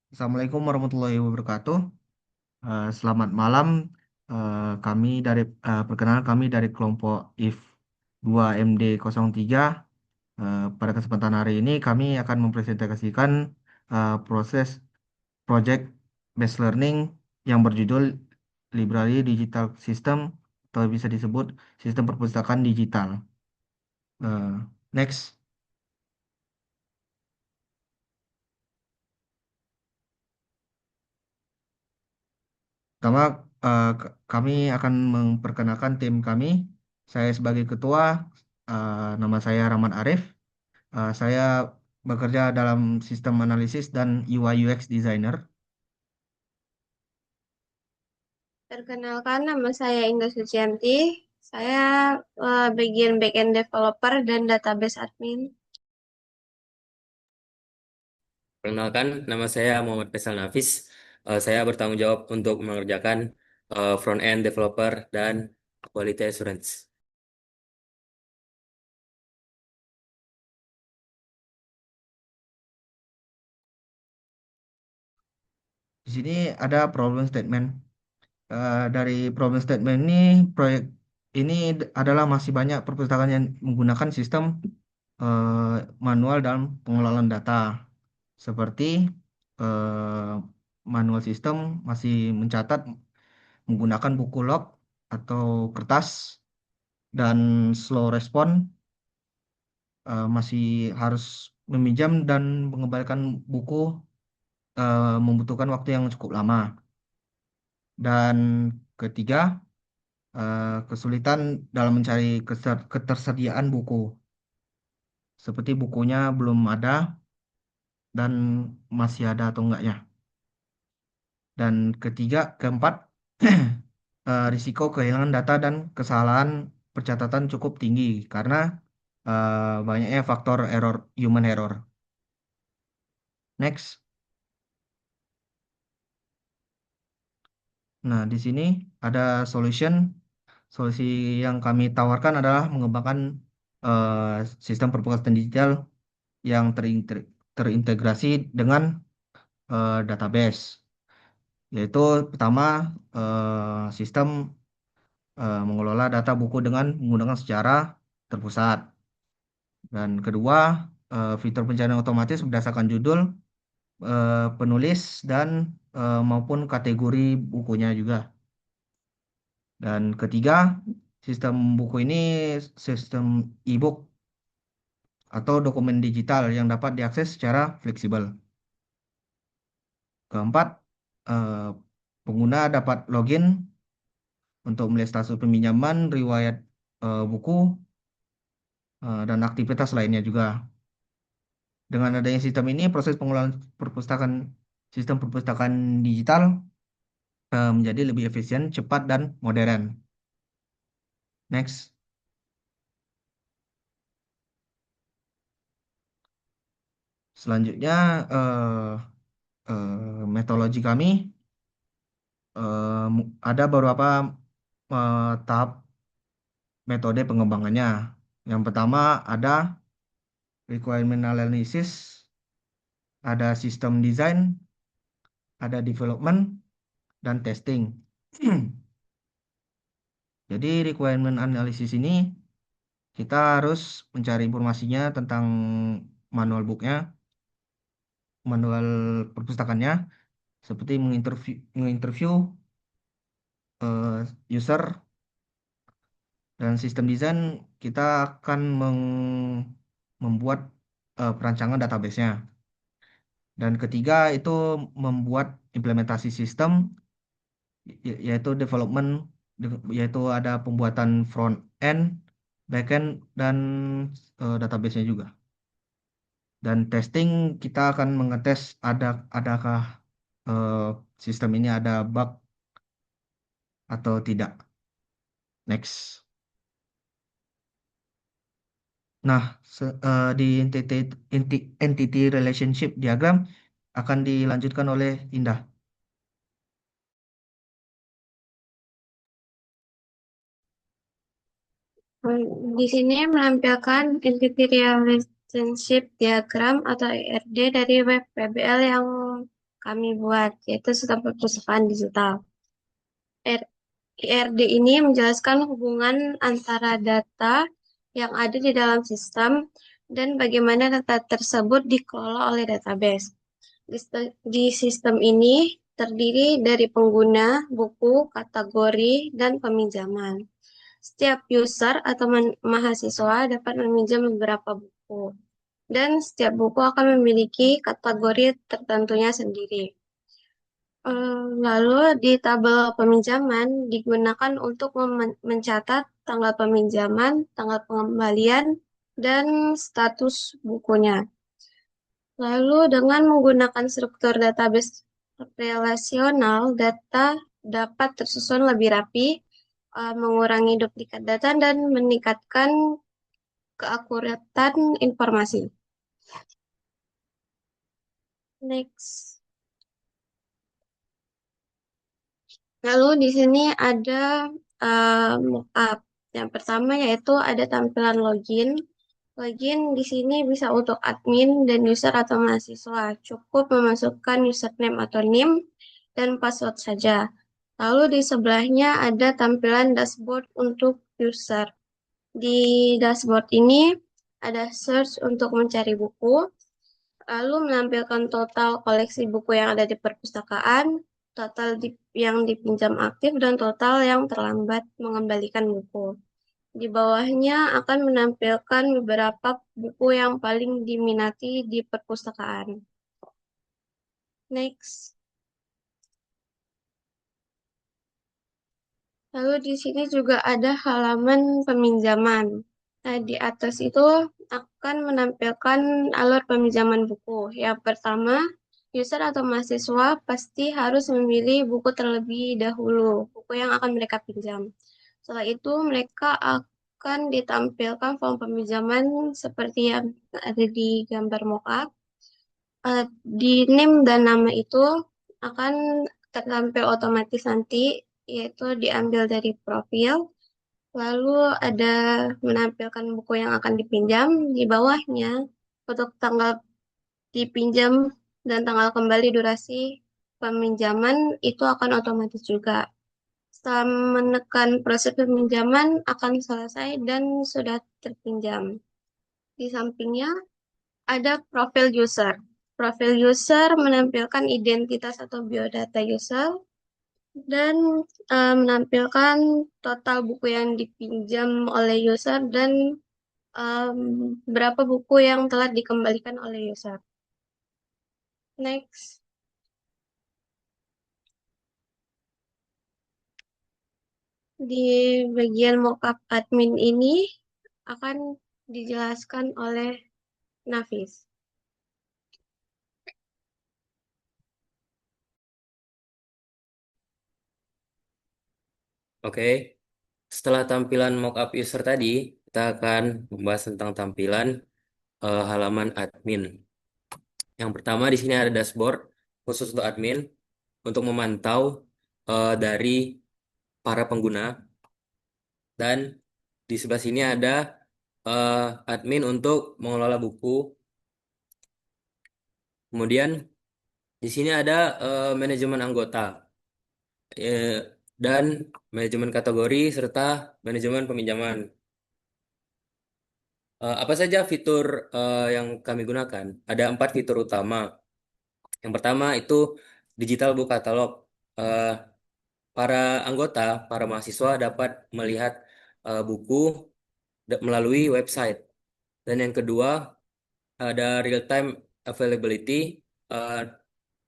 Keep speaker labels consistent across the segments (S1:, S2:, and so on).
S1: Assalamualaikum warahmatullahi wabarakatuh. Selamat malam. Perkenalan kami dari kelompok IF 2MD03. Pada kesempatan hari ini kami akan mempresentasikan proses project based learning yang berjudul Library Digital System atau bisa disebut sistem perpustakaan digital. Next. Pertama, kami akan memperkenalkan tim kami. Saya sebagai ketua, nama saya Rahmat Arif. Saya bekerja dalam sistem analisis dan UI UX designer.
S2: Perkenalkan, nama saya Indah Sucianti. Saya bagian backend developer dan database admin.
S3: Perkenalkan, nama saya Muhammad Faisal Nafis. Saya bertanggung jawab untuk mengerjakan front-end developer dan quality assurance.
S1: Di sini ada problem statement. Dari problem statement ini, proyek ini adalah masih banyak perpustakaan yang menggunakan sistem manual dalam pengelolaan data. Seperti manual sistem masih mencatat menggunakan buku log atau kertas dan slow respon masih harus meminjam dan mengembalikan buku membutuhkan waktu yang cukup lama. Dan ketiga, kesulitan dalam mencari ketersediaan buku, seperti bukunya belum ada dan masih ada atau enggaknya. Dan keempat, risiko kehilangan data dan kesalahan percatatan cukup tinggi karena banyaknya faktor error, human error. Next. Nah, di sini ada solusi yang kami tawarkan adalah mengembangkan eh, sistem perpustakaan digital yang terintegrasi dengan database, yaitu pertama sistem mengelola data buku dengan menggunakan secara terpusat. Dan kedua, fitur pencarian otomatis berdasarkan judul, penulis, dan maupun kategori bukunya juga. Dan ketiga, sistem buku ini sistem e-book atau dokumen digital yang dapat diakses secara fleksibel. Keempat, eh, pengguna dapat login untuk melihat status peminjaman, riwayat buku, dan aktivitas lainnya juga. Dengan adanya sistem ini, proses pengelolaan sistem perpustakaan digital menjadi lebih efisien, cepat, dan modern. Next. Selanjutnya, metodologi kami ada beberapa tahap metode pengembangannya. Yang pertama ada requirement analysis, ada system design, ada development, dan testing. Jadi requirement analysis ini kita harus mencari informasinya tentang manual booknya, manual perpustakaannya, seperti menginterview user. Dan sistem desain kita akan membuat perancangan database-nya. Dan ketiga itu membuat implementasi sistem, yaitu development, yaitu ada pembuatan front end, back end, dan database-nya juga. Dan testing kita akan mengetes adakah eh, sistem ini ada bug atau tidak. Next. Nah, di entity relationship diagram akan dilanjutkan oleh Indah.
S2: Di sini menampilkan Entity Relationship Diagram atau ERD dari web PBL yang kami buat, yaitu Sistem Perpustakaan Digital. IRD ini menjelaskan hubungan antara data yang ada di dalam sistem dan bagaimana data tersebut dikelola oleh database. Di sistem ini terdiri dari pengguna, buku, kategori, dan peminjaman. Setiap user atau mahasiswa dapat meminjam beberapa buku, dan setiap buku akan memiliki kategori tertentunya sendiri. Lalu di tabel peminjaman digunakan untuk mencatat tanggal peminjaman, tanggal pengembalian, dan status bukunya. Lalu dengan menggunakan struktur database relasional, data dapat tersusun lebih rapi, mengurangi duplikat data, dan meningkatkan keakuratan informasi. Next. Lalu di sini ada mockup. Yang pertama yaitu ada tampilan login. Login di sini bisa untuk admin dan user atau mahasiswa. Cukup memasukkan username atau NIM dan password saja. Lalu di sebelahnya ada tampilan dashboard untuk user. Di dashboard ini ada search untuk mencari buku, lalu menampilkan total koleksi buku yang ada di perpustakaan, total yang dipinjam aktif, dan total yang terlambat mengembalikan buku. Di bawahnya akan menampilkan beberapa buku yang paling diminati di perpustakaan. Next. Lalu di sini juga ada halaman peminjaman. Nah, di atas itu akan menampilkan alur peminjaman buku. Yang pertama, user atau mahasiswa pasti harus memilih buku terlebih dahulu, buku yang akan mereka pinjam. Setelah itu, mereka akan ditampilkan form peminjaman seperti yang ada di gambar mockup. Di name dan nama itu akan tertampil otomatis nanti, yaitu diambil dari profil. Lalu ada menampilkan buku yang akan dipinjam. Di bawahnya, untuk tanggal dipinjam dan tanggal kembali durasi peminjaman itu akan otomatis juga. Setelah menekan proses peminjaman akan selesai dan sudah terpinjam. Di sampingnya ada profil user. Profil user menampilkan identitas atau biodata user dan menampilkan total buku yang dipinjam oleh user dan berapa buku yang telah dikembalikan oleh user. Next. Di bagian mockup admin ini akan dijelaskan oleh Nafis.
S3: Oke, setelah tampilan mockup user tadi, kita akan membahas tentang tampilan halaman admin. Yang pertama di sini ada dashboard khusus untuk admin untuk memantau dari para pengguna, dan di sebelah sini ada admin untuk mengelola buku. Kemudian di sini ada manajemen anggota eh, dan manajemen kategori serta manajemen peminjaman. Apa saja fitur yang kami gunakan? Ada 4 fitur utama. Yang pertama itu digital book catalog. Eh, para anggota, para mahasiswa dapat melihat buku melalui website. Dan yang kedua ada real time availability. Eh,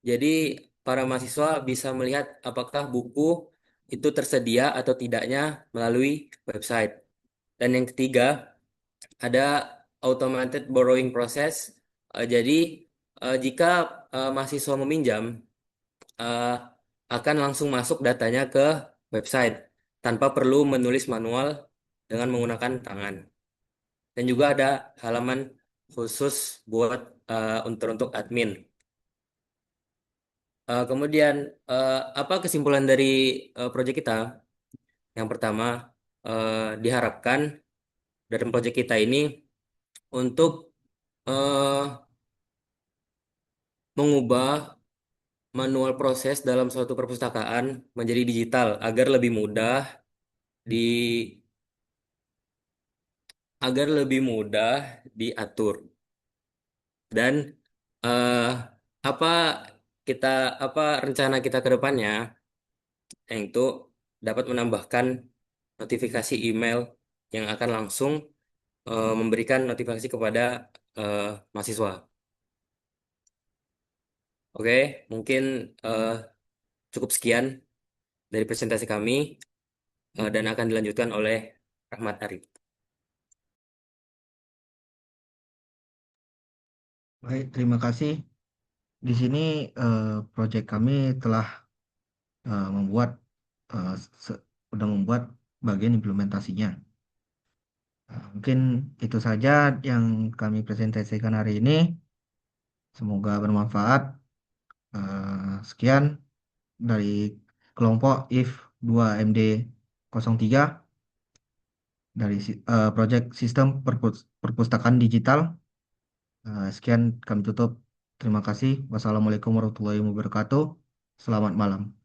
S3: jadi para mahasiswa bisa melihat apakah buku itu tersedia atau tidaknya melalui website. Dan yang ketiga ada automated borrowing process. Jadi jika mahasiswa meminjam, eh, akan langsung masuk datanya ke website tanpa perlu menulis manual dengan menggunakan tangan. Dan juga ada halaman khusus buat untuk admin. Kemudian apa kesimpulan dari proyek kita? Yang pertama, diharapkan dalam proyek kita ini untuk eh, mengubah manual proses dalam suatu perpustakaan menjadi digital agar lebih mudah di agar lebih mudah diatur dan eh, apa kita apa rencana kita ke depannya yang itu dapat menambahkan notifikasi email yang akan langsung memberikan notifikasi kepada eh, mahasiswa. Oke, mungkin eh, cukup sekian dari presentasi kami dan akan dilanjutkan oleh Rahmat Arif.
S1: Baik, terima kasih. Di sini eh, proyek kami telah eh, membuat eh, se- sudah membuat bagian implementasinya. Mungkin itu saja yang kami presentasikan hari ini. Semoga bermanfaat. Sekian dari kelompok IF 2MD 03 dari proyek sistem perpustakaan digital. Sekian kami tutup. Terima kasih. Wassalamualaikum warahmatullahi wabarakatuh. Selamat malam.